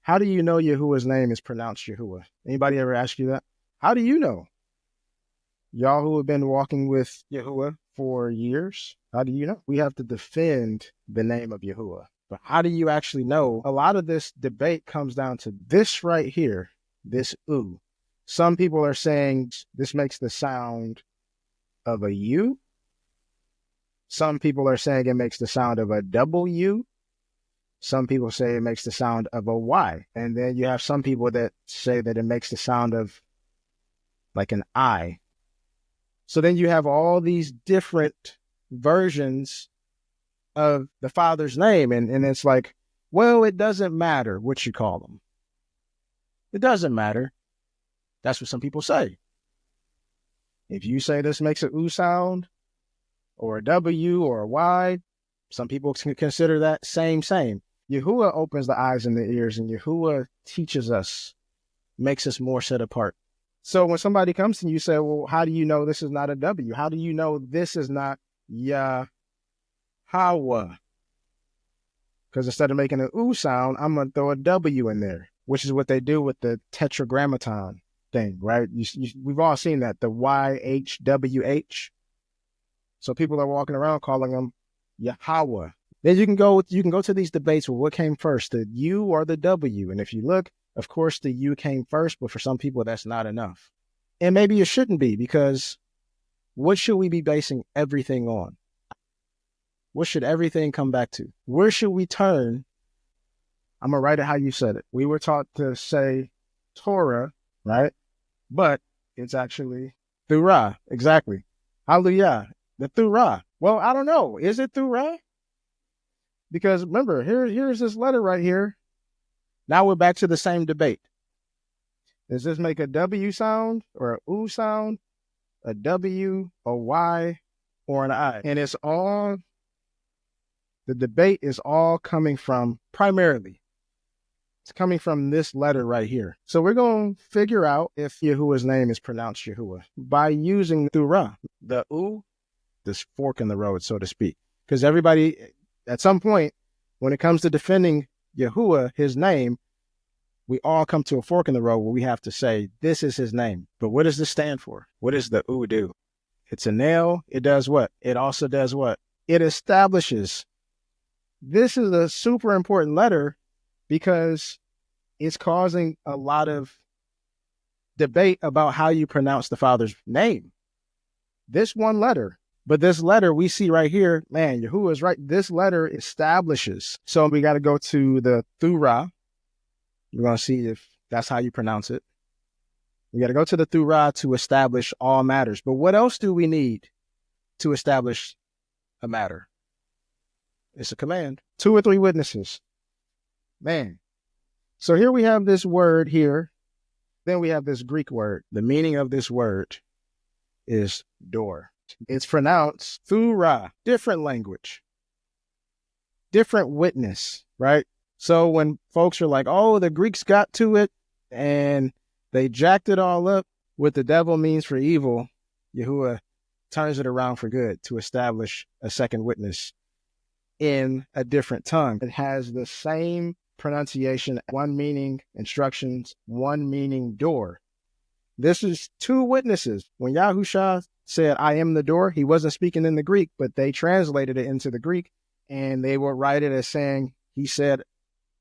How do you know Yahuwah's name is pronounced Yahuwah? Anybody ever ask you that? How do you know? Y'all who have been walking with Yahuwah for years, how do you know? We have to defend the name of Yahuwah. But how do you actually know? A lot of this debate comes down to this right here, this oo. Some people are saying this makes the sound of a U. Some people are saying it makes the sound of a W. Some people say it makes the sound of a Y. And then you have some people that say that it makes the sound of like an I. So then you have all these different versions of the Father's name. And it's like, well, it doesn't matter what you call them. It doesn't matter. That's what some people say. If you say this makes an oo sound or a W or a Y, some people can consider that same. Yahuwah opens the eyes and the ears, and Yahuwah teaches us, makes us more set apart. So when somebody comes to you, you say, well, how do you know this is not a W? How do you know this is not YAHUAH? Because instead of making an oo sound, I'm going to throw a W in there, which is what they do with the tetragrammaton thing, right? We've all seen that, the YHWH. So people are walking around calling them YAHUAH. Then you can go to these debates. Well, what came first, the U or the W? And if you look, of course, the U came first, but for some people, that's not enough. And maybe it shouldn't be, because what should we be basing everything on? What should everything come back to? Where should we turn? I'm going to write it how you said it. We were taught to say Torah, right? But it's actually Thurah. Exactly. Hallelujah. The Thurah. Well, I don't know. Is it Thurah? Because remember, here's this letter right here. Now we're back to the same debate. Does this make a W sound or an oo sound, a W, a Y, or an I? And the debate is all coming from, primarily, it's coming from this letter right here. So we're going to figure out if Yahuwah's name is pronounced Yahuwah by using Thurah, the oo, this fork in the road, so to speak. Because everybody, at some point, when it comes to defending Yahuwah, his name, we all come to a fork in the road where we have to say, this is his name. But what does this stand for? What does the oo do? It's a nail. It does what? It also does what? It establishes. This is a super important letter because it's causing a lot of debate about how you pronounce the Father's name. This one letter. But this letter we see right here, man, Yahuwah is right. This letter establishes. So we got to go to the Thurah. We're going to see if that's how you pronounce it. We got to go to the Thurah to establish all matters. But what else do we need to establish a matter? It's a command. 2 or 3 witnesses. Man. So here we have this word here. Then we have this Greek word. The meaning of this word is door. It's pronounced Thurah, different language, different witness, right? So when folks are like, oh, the Greeks got to it and they jacked it all up, what the devil means for evil, Yahuwah turns it around for good to establish a second witness in a different tongue. It has the same pronunciation, one meaning instructions, one meaning door. This is 2 witnesses. When YAHUSHA said, I am the door, he wasn't speaking in the Greek, but they translated it into the Greek, and they would write it as saying, he said,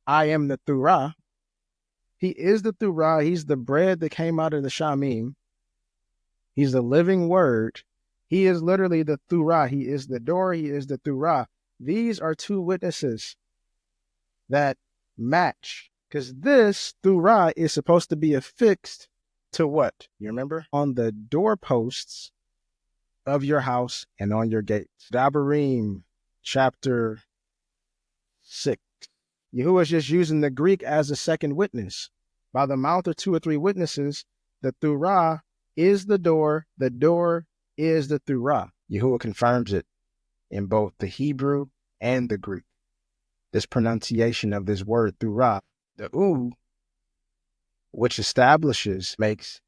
I am the Thurah. He is the Thurah. He's the bread that came out of the Shamim. He's the living word. He is literally the Thurah. He is the door. He is the Thurah. These are 2 witnesses that match, because this Thurah is supposed to be affixed to what? You remember? On the doorposts of your house and on your gates. Dabarim, chapter 6. Yahuwah is just using the Greek as a second witness. By the mouth of 2 or 3 witnesses, the Thurah is the door is the Thurah. Yahuwah confirms it in both the Hebrew and the Greek. This pronunciation of this word Thurah, the oo, which establishes, makes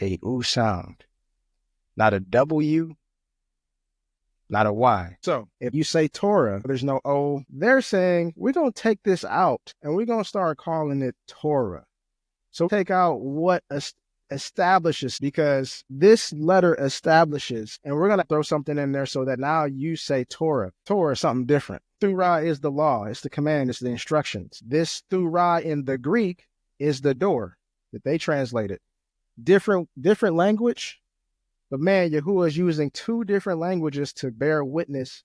a oo sound. Not a W, not a Y. So if you say Torah, there's no O. They're saying, we're going to take this out and we're going to start calling it Torah. So take out what establishes, because this letter establishes, and we're going to throw something in there so that now you say Torah. Torah is something different. Thurah is the law. It's the command. It's the instructions. This Thurah in the Greek is the door that they translated. Different language. But man, Yahuwah is using two different languages to bear witness.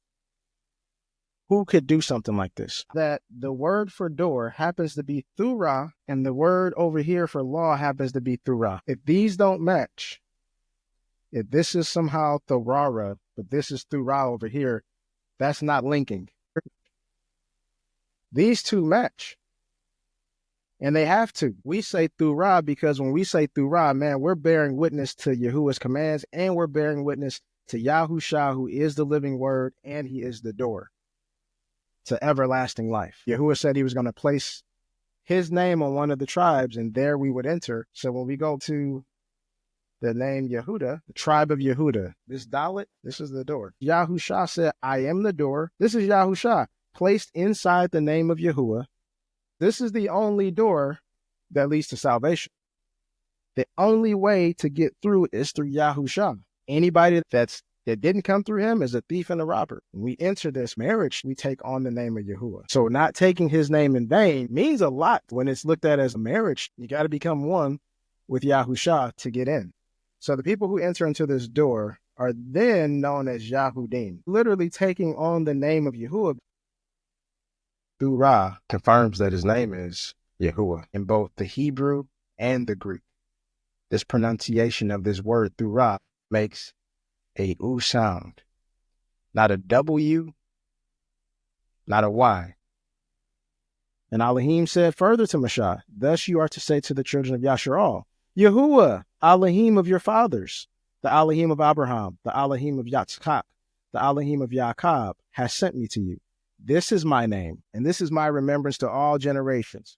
Who could do something like this? That the word for door happens to be Thurah, and the word over here for law happens to be Thurah. If these don't match, if this is somehow Thurara, but this is Thurah over here, that's not linking. These two match. And they have to. We say Thurah because when we say Thurah, man, we're bearing witness to Yahuwah's commands, and we're bearing witness to Yahusha, who is the living word, and he is the door to everlasting life. Yahuwah said he was going to place his name on one of the tribes, and there we would enter. So when we go to the name Yehuda, the tribe of Yehuda, this Dalet, this is the door. Yahusha said, I am the door. This is Yahusha, placed inside the name of Yahuwah. This is the only door that leads to salvation. The only way to get through is through Yahusha. Anybody that didn't come through him is a thief and a robber. When we enter this marriage, we take on the name of Yahuwah. So not taking his name in vain means a lot when it's looked at as a marriage. You got to become one with Yahusha to get in. So the people who enter into this door are then known as Yahudim, literally taking on the name of Yahuwah. Thurah confirms that his name is Yahuwah in both the Hebrew and the Greek. This pronunciation of this word Thurah makes a U sound, not a W, not a Y. And Elohim said further to Mashah, thus you are to say to the children of Yasharal, Yahuwah, Elohim of your fathers, the Elohim of Abraham, the Elohim of Yitzchak, the Elohim of Yaakov, has sent me to you. This is my name, and this is my remembrance to all generations.